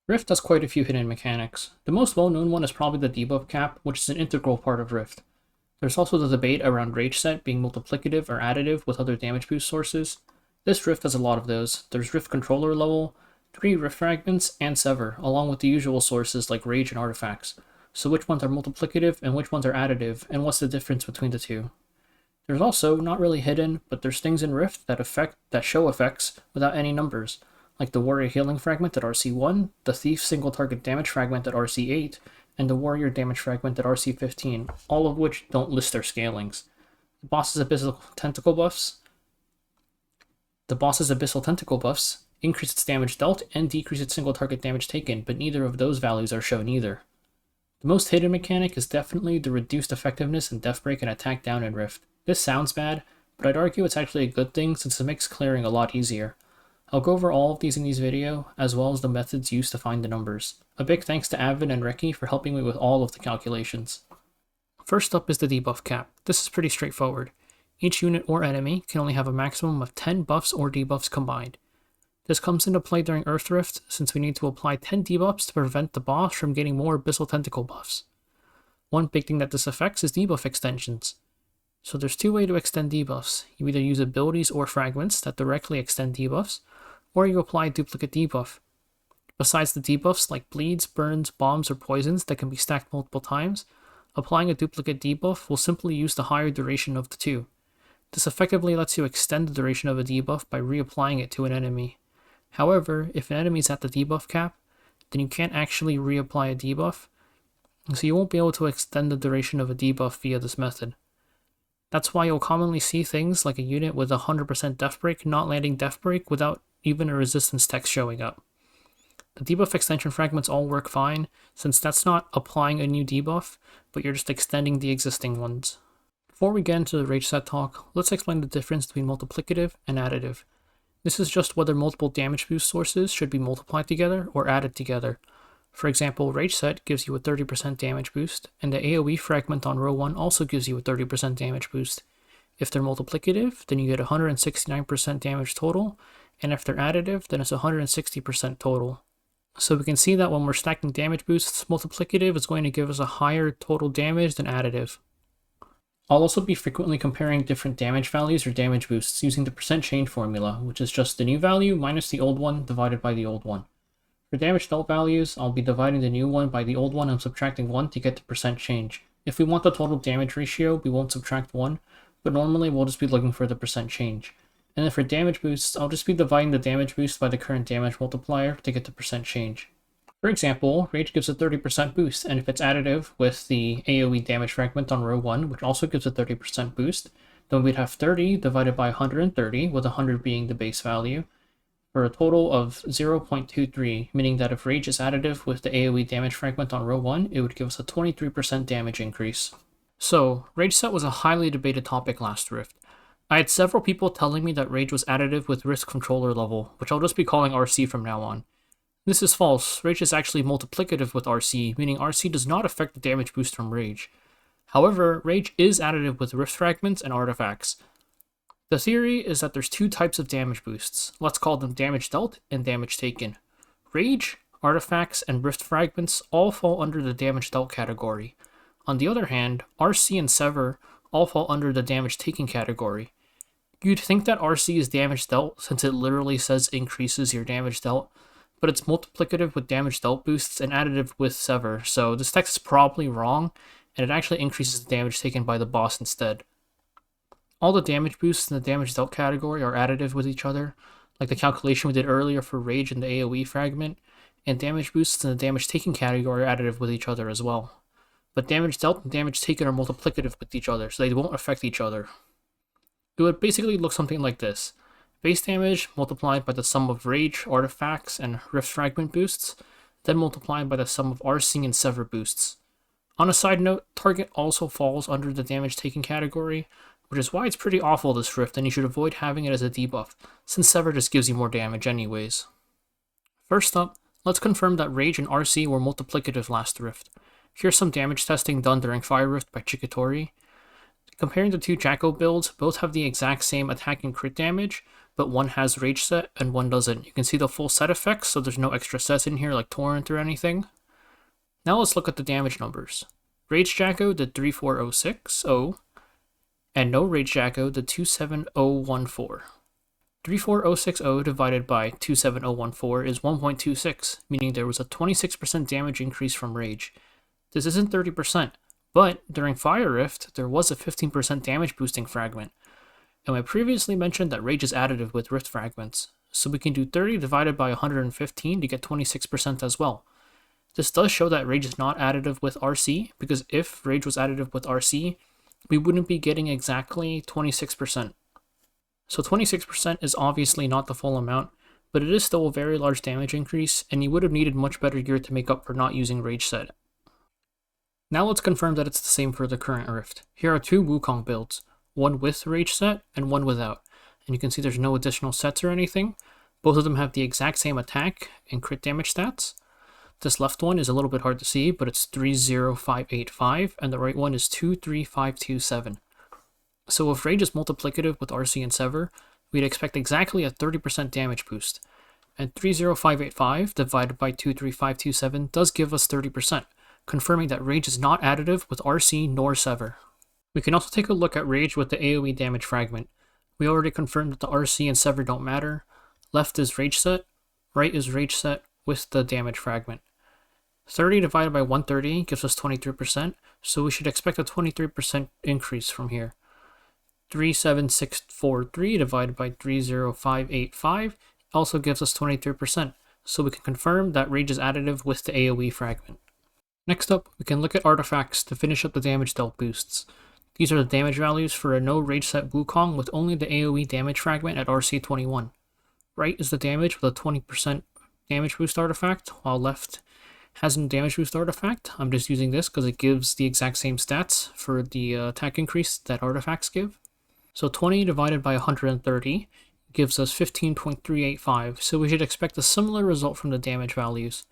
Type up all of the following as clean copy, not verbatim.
Rift has quite a few hidden mechanics. The most well-known one is probably the Debuff Cap, which is an integral part of Rift. There's also the debate around Rage Set being multiplicative or additive with other damage boost sources. This Rift has a lot of those. There's Rift Controller level, 3 Rift Fragments, and Sever, along with the usual sources like Rage and Artifacts. So which ones are multiplicative and which ones are additive, and what's the difference between the two? There's also, not really hidden, but there's things in Rift that show effects without any numbers, like the Warrior Healing Fragment at RC1, the Thief Single Target Damage Fragment at RC8, and the Warrior Damage Fragment at RC15, all of which don't list their scalings. The boss's Abyssal Tentacle buffs increase its damage dealt and decrease its single target damage taken, but neither of those values are shown either. The most hidden mechanic is definitely the reduced effectiveness and Death Break and Attack Down in Rift. This sounds bad, but I'd argue it's actually a good thing since it makes clearing a lot easier. I'll go over all of these in this video, as well as the methods used to find the numbers. A big thanks to Avin and Reki for helping me with all of the calculations. First up is the Debuff Cap. This is pretty straightforward. Each unit or enemy can only have a maximum of 10 buffs or debuffs combined. This comes into play during Earth Rift, since we need to apply 10 debuffs to prevent the boss from getting more Abyssal Tentacle buffs. One big thing that this affects is debuff extensions. So there's two ways to extend debuffs. You either use abilities or fragments that directly extend debuffs, or you apply a duplicate debuff. Besides the debuffs like bleeds, burns, bombs, or poisons that can be stacked multiple times, applying a duplicate debuff will simply use the higher duration of the two. This effectively lets you extend the duration of a debuff by reapplying it to an enemy. However, if an enemy is at the debuff cap, then you can't actually reapply a debuff, so you won't be able to extend the duration of a debuff via this method. That's why you'll commonly see things like a unit with 100% Death Break not landing Death Break without even a resistance text showing up. The debuff extension fragments all work fine, since that's not applying a new debuff, but you're just extending the existing ones. Before we get into the Rage Set talk, let's explain the difference between multiplicative and additive. This is just whether multiple damage boost sources should be multiplied together or added together. For example, Rage Set gives you a 30% damage boost, and the AoE fragment on row 1 also gives you a 30% damage boost. If they're multiplicative, then you get 169% damage total, and if they're additive, then it's 160% total. So we can see that when we're stacking damage boosts, multiplicative is going to give us a higher total damage than additive. I'll also be frequently comparing different damage values or damage boosts using the percent change formula, which is just the new value minus the old one divided by the old one. For damage dealt values, I'll be dividing the new one by the old one and subtracting 1 to get the percent change. If we want the total damage ratio, we won't subtract 1, but normally we'll just be looking for the percent change. And then for damage boosts, I'll just be dividing the damage boost by the current damage multiplier to get the percent change. For example, Rage gives a 30% boost, and if it's additive with the AoE damage fragment on row 1, which also gives a 30% boost, then we'd have 30 divided by 130, with 100 being the base value, for a total of 0.23, meaning that if Rage is additive with the AoE damage fragment on row 1, it would give us a 23% damage increase. So, Rage Set was a highly debated topic last Rift. I had several people telling me that Rage was additive with Rift Controller level, which I'll just be calling RC from now on. This is false. Rage is actually multiplicative with RC, meaning RC does not affect the damage boost from Rage. However, Rage is additive with Rift Fragments and Artifacts. The theory is that there's two types of damage boosts. Let's call them damage dealt and damage taken. Rage, Artifacts, and Rift Fragments all fall under the damage dealt category. On the other hand, RC and Sever all fall under the damage taken category. You'd think that RC is damage dealt since it literally says increases your damage dealt, but it's multiplicative with damage dealt boosts and additive with Sever, so this text is probably wrong, and it actually increases the damage taken by the boss instead. All the damage boosts in the damage dealt category are additive with each other, like the calculation we did earlier for Rage and the AoE fragment, and damage boosts in the damage taken category are additive with each other as well. But damage dealt and damage taken are multiplicative with each other, so they won't affect each other. It would basically look something like this. Base damage multiplied by the sum of Rage, Artifacts, and Rift Fragment boosts, then multiplied by the sum of RC and Sever boosts. On a side note, Target also falls under the damage taken category, which is why it's pretty awful this Rift and you should avoid having it as a debuff, since Sever just gives you more damage anyways. First up, let's confirm that Rage and RC were multiplicative last Rift. Here's some damage testing done during Fire Rift by Chikatori. Comparing the two Jacko builds, both have the exact same attack and crit damage, but one has Rage set and one doesn't. You can see the full set effects, so there's no extra sets in here like Torrent or anything. Now let's look at the damage numbers. Rage Jacko did 34060, and no Rage Jacko did 27014. 34060 divided by 27014 is 1.26, meaning there was a 26% damage increase from Rage. This isn't 30%, but during Fire Rift, there was a 15% damage boosting fragment. And I previously mentioned that Rage is additive with Rift Fragments, so we can do 30 divided by 115 to get 26% as well. This does show that Rage is not additive with RC, because if Rage was additive with RC, we wouldn't be getting exactly 26%. So 26% is obviously not the full amount, but it is still a very large damage increase, and you would have needed much better gear to make up for not using Rage set. Now let's confirm that it's the same for the current Rift. Here are two Wukong builds, one with Rage set and one without, and you can see there's no additional sets or anything. Both of them have the exact same attack and crit damage stats. This left one is a little bit hard to see, but it's 30585, and the right one is 23527. So if Rage is multiplicative with RC and Sever, we'd expect exactly a 30% damage boost. And 30585 divided by 23527 does give us 30%, confirming that Rage is not additive with RC nor Sever. We can also take a look at Rage with the AoE damage fragment. We already confirmed that the RC and Sever don't matter. Left is Rage set, right is Rage set with the damage fragment. 30 divided by 130 gives us 23%, so we should expect a 23% increase from here. 37643 divided by 30585 also gives us 23%, so we can confirm that Rage is additive with the AoE fragment. Next up, we can look at artifacts to finish up the damage dealt boosts. These are the damage values for a no Rage set Wukong with only the AoE damage fragment at RC21. Right is the damage with a 20% damage boost artifact, while left has no damage boost artifact. I'm just using this because it gives the exact same stats for the attack increase that artifacts give. So 20 divided by 130 gives us 15.385, so we should expect a similar result from the damage values.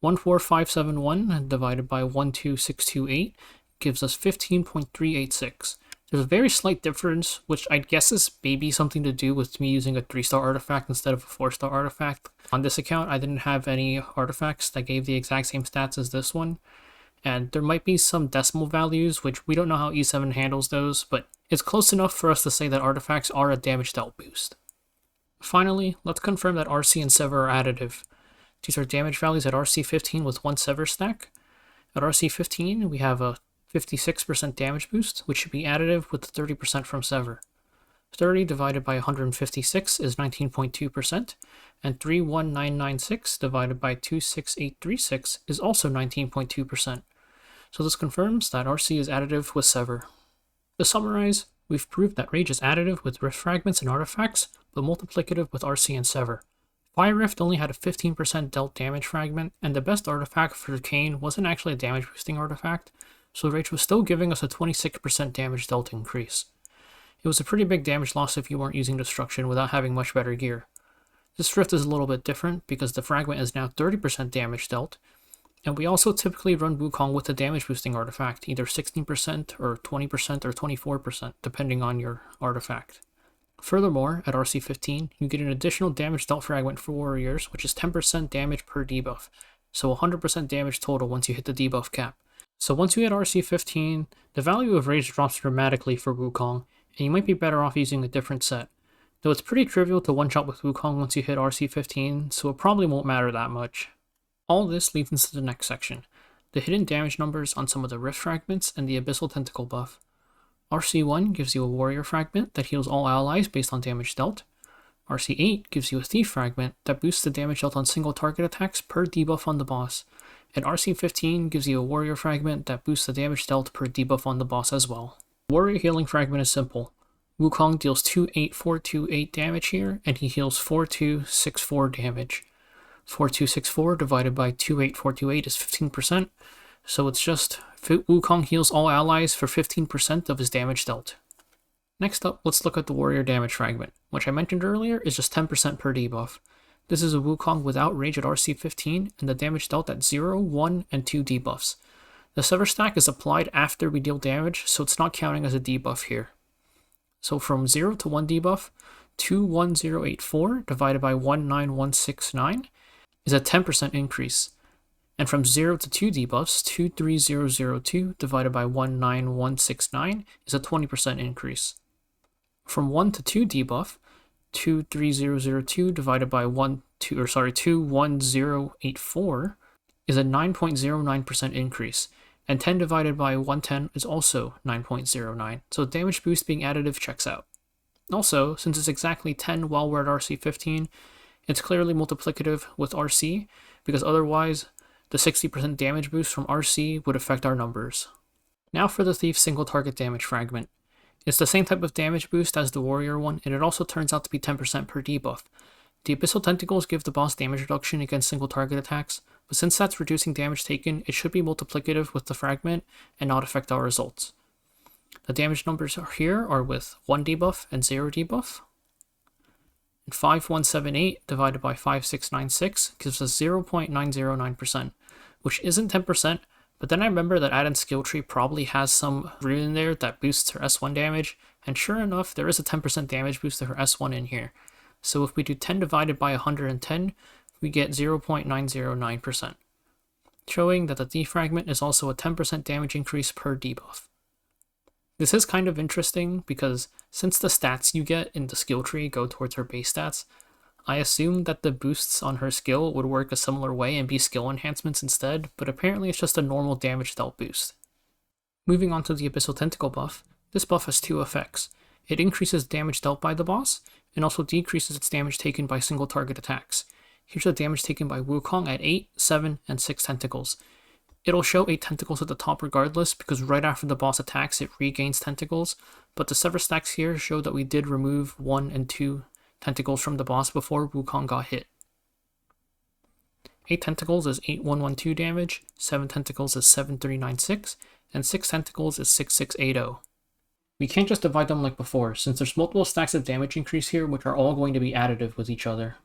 14571 divided by 12628 gives us 15.386. There's a very slight difference, which I guess is maybe something to do with me using a 3-star artifact instead of a 4-star artifact. On this account, I didn't have any artifacts that gave the exact same stats as this one, and there might be some decimal values, which we don't know how E7 handles those, but it's close enough for us to say that artifacts are a damage dealt boost. Finally, let's confirm that RC and Sever are additive. These are damage values at RC15 with one Sever stack. At RC15, we have a 56% damage boost, which should be additive with 30% from Sever. 30 divided by 156 is 19.2%, and 31996 divided by 26836 is also 19.2%. So this confirms that RC is additive with Sever. To summarize, we've proved that Rage is additive with Rift Fragments and artifacts, but multiplicative with RC and Sever. Fire Rift only had a 15% dealt damage fragment, and the best artifact for Kane wasn't actually a damage boosting artifact, so Rage was still giving us a 26% damage dealt increase. It was a pretty big damage loss if you weren't using Destruction without having much better gear. This Rift is a little bit different because the fragment is now 30% damage dealt, and we also typically run Wukong with a damage boosting artifact, either 16% or 20% or 24%, depending on your artifact. Furthermore, at RC15, you get an additional damage dealt fragment for warriors, which is 10% damage per debuff, so 100% damage total once you hit the debuff cap. So once you hit RC15, the value of Rage drops dramatically for Wukong, and you might be better off using a different set. Though it's pretty trivial to one-shot with Wukong once you hit RC15, so it probably won't matter that much. All this leads into the next section, the hidden damage numbers on some of the Rift Fragments and the Abyssal Tentacle buff. RC1 gives you a Warrior Fragment that heals all allies based on damage dealt. RC8 gives you a Thief Fragment that boosts the damage dealt on single target attacks per debuff on the boss. And RC15 gives you a Warrior Fragment that boosts the damage dealt per debuff on the boss as well. Warrior Healing Fragment is simple. Wukong deals 28428 damage here, and he heals 42664 damage. 4264 divided by 28428 is 15%, so it's just Wukong heals all allies for 15% of his damage dealt. Next up, let's look at the Warrior Damage Fragment, which I mentioned earlier is just 10% per debuff. This is a Wukong without Rage at RC15, and the damage dealt at 0, 1, and 2 debuffs. The Sever stack is applied after we deal damage, so it's not counting as a debuff here. So from 0 to 1 debuff, 21084 divided by 19169 is a 10% increase. And from 0 to 2 debuffs, 23002 divided by 19169 is a 20% increase. From 1 to 2 debuff, 23002 divided by 21084 is a 9.09% increase, and 10 divided by 110 is also 9.09, so damage boost being additive checks out. Also, since it's exactly 10 while we're at RC 15, it's clearly multiplicative with RC, because otherwise the 60% damage boost from RC would affect our numbers. Now for the Thief's single target damage fragment. It's the same type of damage boost as the warrior one, and it also turns out to be 10% per debuff. The Abyssal Tentacles give the boss damage reduction against single target attacks, but since that's reducing damage taken, it should be multiplicative with the fragment and not affect our results. The damage numbers here are with 1 debuff and 0 debuff. And 5178 divided by 5696 gives us 0.909%, which isn't 10%, but then I remember that Adam's skill tree probably has some rune in there that boosts her S1 damage, and sure enough, there is a 10% damage boost to her S1 in here. So if we do 10 divided by 110, we get 0.909%, showing that the Thief Fragment is also a 10% damage increase per debuff. This is kind of interesting because since the stats you get in the skill tree go towards her base stats, I assumed that the boosts on her skill would work a similar way and be skill enhancements instead, but apparently it's just a normal damage dealt boost. Moving on to the Abyssal Tentacle buff, this buff has 2 effects. It increases damage dealt by the boss, and also decreases its damage taken by single target attacks. Here's the damage taken by Wukong at 8, 7, and 6 tentacles. It'll show 8 tentacles at the top regardless, because right after the boss attacks it regains tentacles, but the sever stacks here show that we did remove 1 and 2 tentacles from the boss before Wukong got hit. 8 tentacles is 8112 damage, 7 tentacles is 7396, and 6 tentacles is 6680. We can't just divide them like before, since there's multiple stacks of damage increase here which are all going to be additive with each other.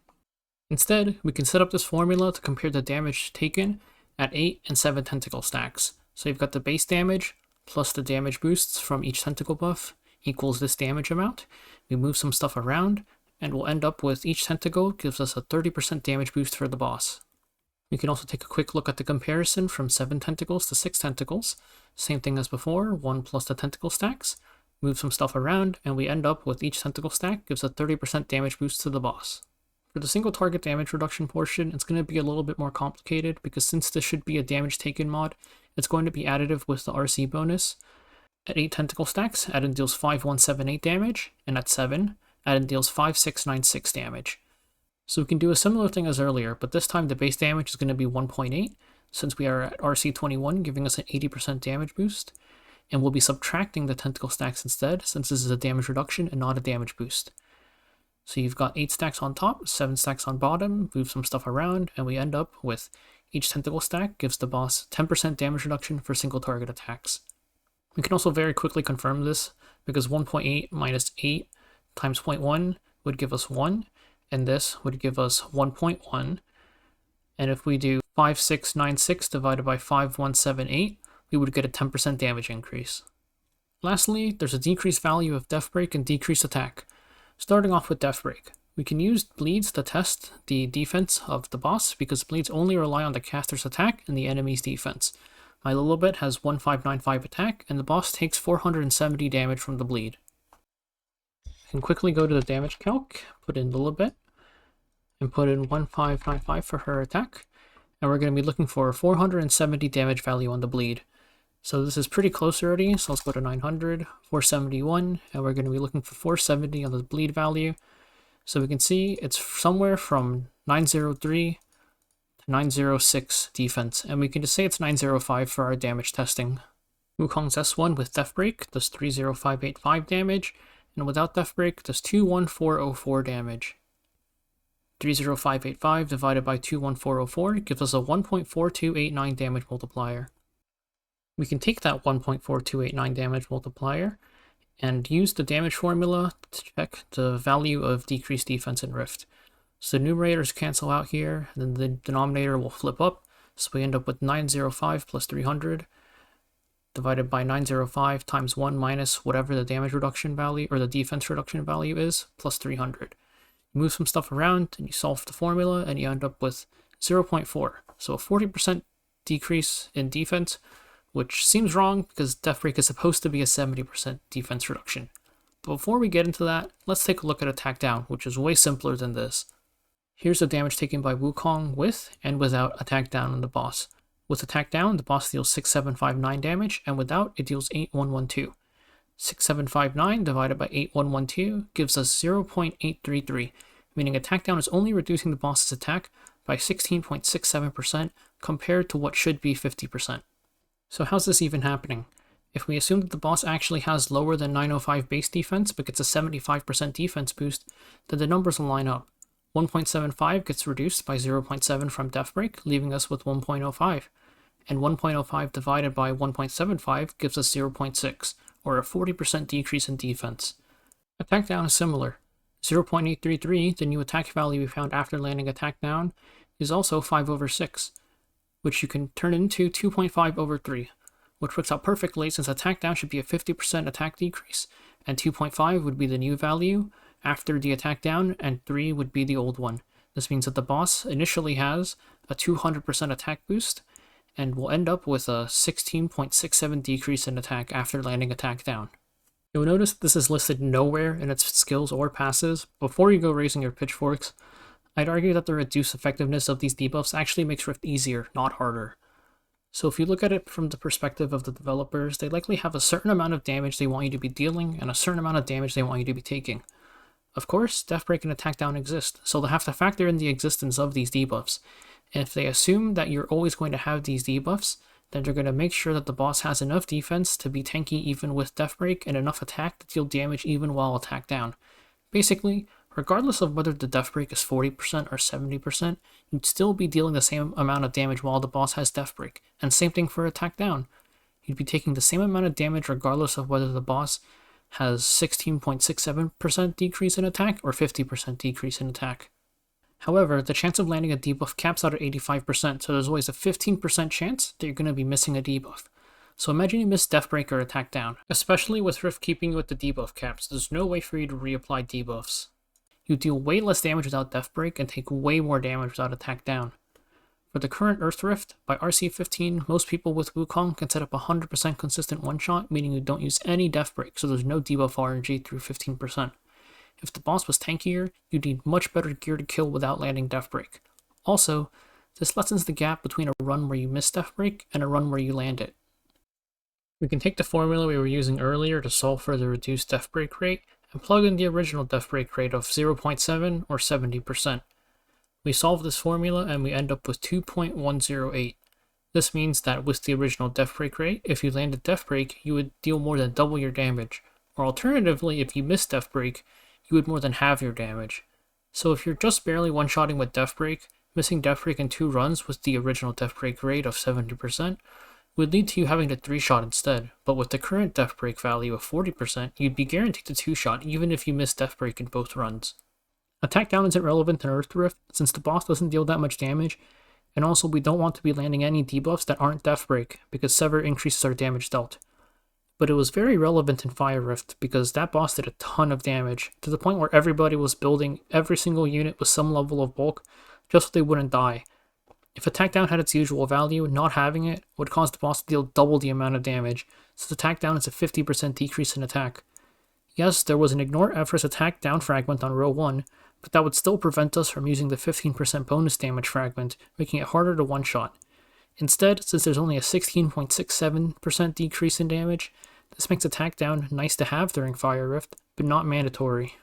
Instead, we can set up this formula to compare the damage taken at 8 and 7 tentacle stacks. So you've got the base damage plus the damage boosts from each tentacle buff equals this damage amount. We move some stuff around, and we'll end up with each tentacle gives us a 30% damage boost for the boss. We can also take a quick look at the comparison from 7 tentacles to 6 tentacles. Same thing as before, 1 plus the tentacle stacks. Move some stuff around, and we end up with each tentacle stack gives a 30% damage boost to the boss. For the single target damage reduction portion, it's going to be a little bit more complicated, because since this should be a damage taken mod, it's going to be additive with the RC bonus. At 8 tentacle stacks, Adam deals 5178 damage, and at 7, Adam deals 5696 damage. So we can do a similar thing as earlier, but this time the base damage is going to be 1.8, since we are at RC21, giving us an 80% damage boost. And we'll be subtracting the tentacle stacks instead, since this is a damage reduction and not a damage boost. So you've got 8 stacks on top, 7 stacks on bottom, move some stuff around, and we end up with each tentacle stack gives the boss 10% damage reduction for single target attacks. We can also very quickly confirm this, because 1.8 minus 8 times 0.1 would give us 1, and this would give us 1.1. And if we do 5696 divided by 5178, we would get a 10% damage increase. Lastly, there's a decreased value of Death Break and decreased attack. Starting off with Death Break, we can use bleeds to test the defense of the boss, because bleeds only rely on the caster's attack and the enemy's defense. My Lilibet has 1595 attack, and the boss takes 470 damage from the bleed. I can quickly go to the damage calc, put in Lilibet, and put in 1595 for her attack, and we're going to be looking for 470 damage value on the bleed. So this is pretty close already, so let's go to 900, 471, and we're going to be looking for 470 on the bleed value. So we can see it's somewhere from 903 to 906 defense, and we can just say it's 905 for our damage testing. Wukong's S1 with Death Break does 30585 damage, and without Death Break does 21404 damage. 30585 divided by 21404 gives us a 1.4289 damage multiplier. We can take that 1.4289 damage multiplier and use the damage formula to check the value of decreased defense in Rift. So the numerators cancel out here, and then the denominator will flip up, so we end up with 905 plus 300, divided by 905 times 1 minus whatever the damage reduction value or the defense reduction value is, plus 300. You move some stuff around and you solve the formula and you end up with 0.4. So a 40% decrease in defense, which seems wrong because Death Break is supposed to be a 70% defense reduction. But before we get into that, let's take a look at Attack Down, which is way simpler than this. Here's the damage taken by Wukong with and without Attack Down on the boss. With Attack Down, the boss deals 6759 damage, and without, it deals 8112. 6759 divided by 8112 gives us 0.833, meaning Attack Down is only reducing the boss's attack by 16.67% compared to what should be 50%. So how's this even happening? If we assume that the boss actually has lower than 905 base defense but gets a 75% defense boost, then the numbers will line up. 1.75 gets reduced by 0.7 from Death Break, leaving us with 1.05, and 1.05 divided by 1.75 gives us 0.6, or a 40% decrease in defense. Attack Down is similar. 0.833, the new attack value we found after landing Attack Down, is also 5 over 6, which you can turn into 2.5 over 3, which works out perfectly since Attack Down should be a 50% attack decrease, and 2.5 would be the new value after the Attack Down, and 3 would be the old one. This means that the boss initially has a 200% attack boost, and will end up with a 16.67 decrease in attack after landing Attack Down. You'll notice this is listed nowhere in its skills or passes. Before you go raising your pitchforks, I'd argue that the reduced effectiveness of these debuffs actually makes Rift easier, not harder. So if you look at it from the perspective of the developers, they likely have a certain amount of damage they want you to be dealing and a certain amount of damage they want you to be taking. Of course, Death Break and Attack Down exist, so they'll have to factor in the existence of these debuffs. And if they assume that you're always going to have these debuffs, then they're going to make sure that the boss has enough defense to be tanky even with Death Break and enough attack to deal damage even while Attack Down. Basically, regardless of whether the Death Break is 40% or 70%, you'd still be dealing the same amount of damage while the boss has Death Break, and same thing for Attack Down. You'd be taking the same amount of damage regardless of whether the boss has 16.67% decrease in attack or 50% decrease in attack. However, the chance of landing a debuff caps out at 85%, so there's always a 15% chance that you're going to be missing a debuff. So imagine you miss Death Break or Attack Down, especially with Rift keeping you with the debuff caps. There's no way for you to reapply debuffs. You deal way less damage without Death Break and take way more damage without Attack Down. For the current Earth Rift, by RC15, most people with Wukong can set up 100% consistent one-shot, meaning you don't use any Death Break, so there's no debuff RNG through 15%. If the boss was tankier, you'd need much better gear to kill without landing Death Break. Also, this lessens the gap between a run where you miss Death Break and a run where you land it. We can take the formula we were using earlier to solve for the reduced Death Break rate and plug in the original Death Break rate of 0.7 or 70%. We solve this formula and we end up with 2.108. This means that with the original Death Break rate, if you landed Death Break, you would deal more than double your damage. Or alternatively, if you missed Death Break, you would more than halve your damage. So if you're just barely one-shotting with Death Break, missing Death Break in 2 runs with the original Death Break rate of 70% would lead to you having to 3-shot instead. But with the current Death Break value of 40%, you'd be guaranteed to 2-shot even if you miss Death Break in both runs. Attack Down isn't relevant in Earth Rift since the boss doesn't deal that much damage, and also we don't want to be landing any debuffs that aren't Death Break because Sever increases our damage dealt. But it was very relevant in Fire Rift because that boss did a ton of damage, to the point where everybody was building every single unit with some level of bulk just so they wouldn't die. If Attack Down had its usual value, not having it would cause the boss to deal double the amount of damage, since Attack Down is a 50% decrease in attack. Yes, there was an Ignore Efforts Attack Down fragment on row 1, but that would still prevent us from using the 15% bonus damage fragment, making it harder to one-shot. Instead, since there's only a 16.67% decrease in damage, this makes Attack Down nice to have during Fire Rift, but not mandatory.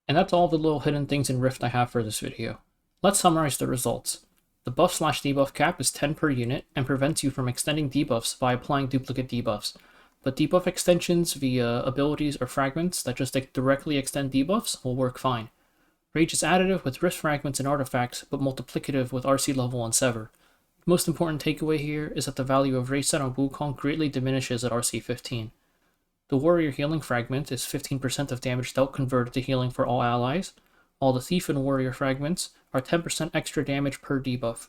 And that's all the little hidden things in Rift I have for this video. Let's summarize the results. The buff/debuff cap is 10 per unit and prevents you from extending debuffs by applying duplicate debuffs. But debuff extensions via abilities or fragments that just directly extend debuffs will work fine. Rage is additive with Rift Fragments and artifacts, but multiplicative with RC level and Sever. The most important takeaway here is that the value of Rage set on Wukong greatly diminishes at RC 15. The Warrior Healing Fragment is 15% of damage dealt converted to healing for all allies, while the Thief and Warrior Fragments are 10% extra damage per debuff.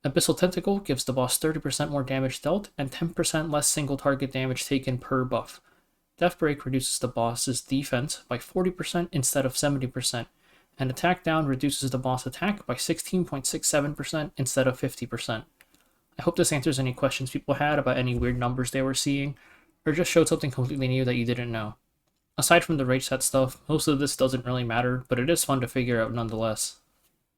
Abyssal Tentacle gives the boss 30% more damage dealt and 10% less single target damage taken per buff. Death Break reduces the boss's defense by 40% instead of 70%, and Attack Down reduces the boss attack by 16.67% instead of 50%. I hope this answers any questions people had about any weird numbers they were seeing, or just showed something completely new that you didn't know. Aside from the rage set stuff, most of this doesn't really matter, but it is fun to figure out nonetheless.